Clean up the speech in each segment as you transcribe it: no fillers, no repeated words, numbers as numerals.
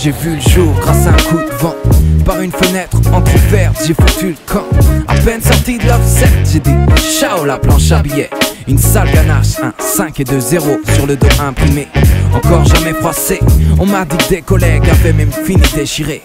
j'ai vu le jour grâce à un coup de vent. Par une fenêtre entrouverte, j'ai foutu le camp. À peine sorti de l'offset, j'ai dit ciao la planche à billets. Une sale ganache, un 5 et 2 0 sur le dos imprimé. Encore jamais froissé, on m'a dit que des collègues avaient même fini déchiré.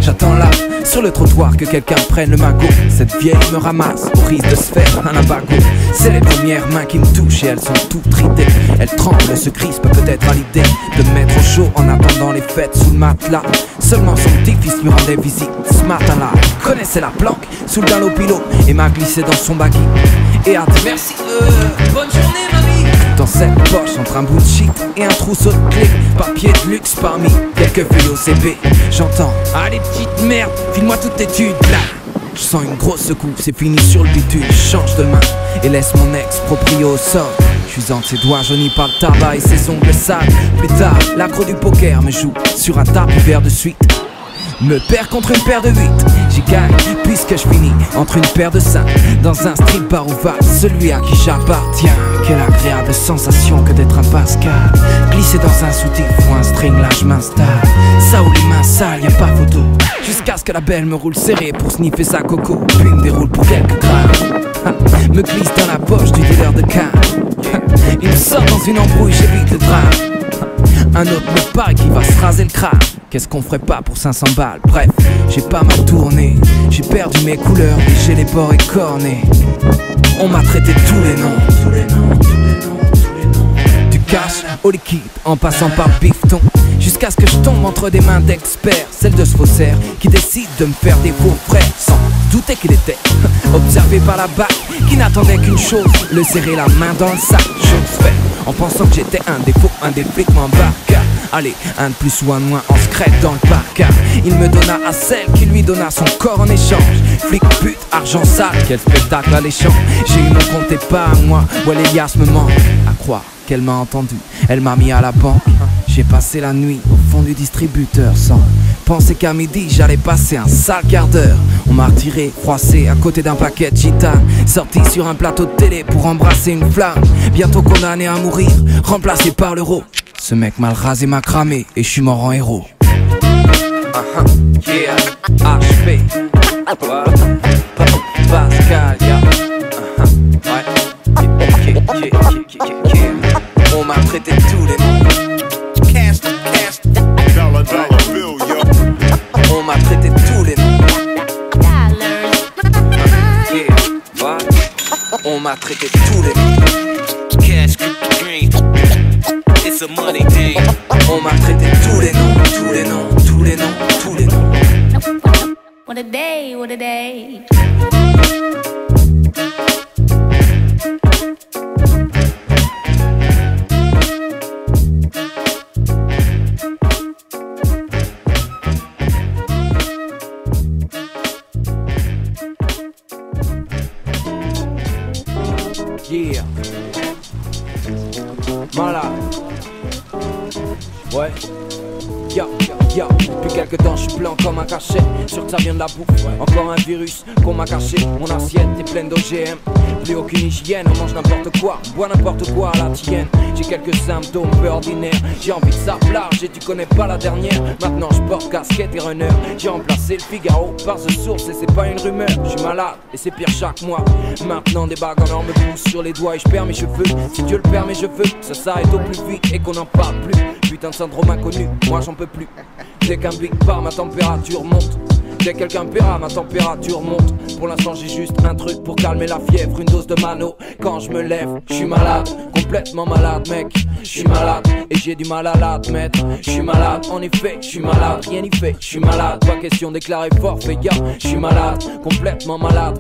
J'attends là, sur le trottoir, que quelqu'un prenne le magot. Cette vieille me ramasse, au risque de se faire un abago. C'est les premières mains qui me touchent et elles sont toutes ridées. Elles tremblent, se crispent peut-être à l'idée de me mettre au chaud en attendant les fêtes sous le matelas. Seulement son petit-fils me rendait visite ce matin-là. Il connaissait la planque, sous le dalopilo, et m'a glissé dans son baggy et a dit merci, bonne journée mamie. Dans cette poche, entre un bout de shit et un trousseau de clés, papier de luxe parmi quelques feuilles OCB. J'entends, allez petite merde, file-moi toutes tes thunes là. Je sens une grosse secousse, c'est fini sur le bitume. Je change de main et laisse mon ex proprio au sol. Je suis entre ses doigts jaunis par le tabac et ses ongles sales. Plus tard, l'accro du poker me joue sur un tapis vert de suite. Me perd contre une paire de 8, j'y gagne puisque je finis entre une paire de 5. Dans un strip bar où va celui à qui j'appartiens. Quelle agréable sensation que d'être un Pascal, glisser dans un soutif ou un string, là je m'installe. Ça ou les mains sales, y'a pas photo. Jusqu'à ce que la belle me roule serré pour sniffer sa coco. Puis me déroule pour quelques grammes. Me glisse dans la poche du dealer de canne. Il me sort dans une embrouille, j'évite le drame. Un autre me paraît qu'il va se raser le crâne. Qu'est-ce qu'on ferait pas pour 500 balles? Bref, j'ai pas mal tourné. J'ai perdu mes couleurs et j'ai les bords écornés. On m'a traité tous les noms. Du cash au liquide en passant par le bifton. Jusqu'à ce que je tombe entre des mains d'experts, celle de ce faussaire qui décide de me faire des faux frères. Sans douter qu'il était observé par la BAC, qui n'attendait qu'une chose, le serrer la main dans le sac. Chose faite, en pensant que j'étais un défaut, un des flics m'embarqua. Allez, un de plus ou un de moins en secret dans le placard. Il me donna à celle qui lui donna son corps en échange. Flic, pute, argent sale, quel spectacle alléchant. J'ai eu mon compte et pas à moi, où Elias me manque. À croire qu'elle m'a entendu, elle m'a mis à la banque. J'ai passé la nuit au fond du distributeur sans penser qu'à midi j'allais passer un sale quart d'heure. On m'a retiré, froissé à côté d'un paquet de gitane, sorti sur un plateau de télé pour embrasser une flamme. Bientôt condamné à mourir, remplacé par l'euro. Ce mec mal rasé m'a cramé et je suis mort en héros. Yeah, HP, Pascal, yeah. Ouais, on m'a traité tous les noms. On m'a traité tous les noms. On m'a traité tous les noms. Cash green, it's a money thing. On m'a traité tous les noms, tous les noms, tous les noms, tous les noms. What a day, what a day. Yeah. Malade. Ouais. Yo, yo, depuis quelques temps je suis blanc comme un cachet. Sûr que ça vient de la bouffe, encore un virus qu'on m'a caché. Mon assiette est pleine d'OGM, plus aucune hygiène. On mange n'importe quoi, on boit n'importe quoi à la tienne. J'ai quelques symptômes peu ordinaires. J'ai envie de ça large et tu connais pas la dernière. Maintenant je porte casquette et runner. J'ai remplacé le Figaro par The Source et c'est pas une rumeur. Je suis malade et c'est pire chaque mois. Maintenant des bagues en or me poussent sur les doigts et je perds mes cheveux. Si Dieu le permet je veux que ça s'arrête au plus vite et qu'on en parle plus. Putain de syndrome inconnu, moi j'en peux plus. Dès qu'un big part ma température monte. Dès quelqu'un paiera ma température monte. Pour l'instant j'ai juste un truc pour calmer la fièvre, une dose de mano. Quand je me lève, je suis malade, complètement malade mec. Je suis malade et j'ai du mal à l'admettre. Je suis malade, en effet, je suis malade, rien n'y fait. Je suis malade, pas question de déclarer forfait, gars. Je suis malade, complètement malade.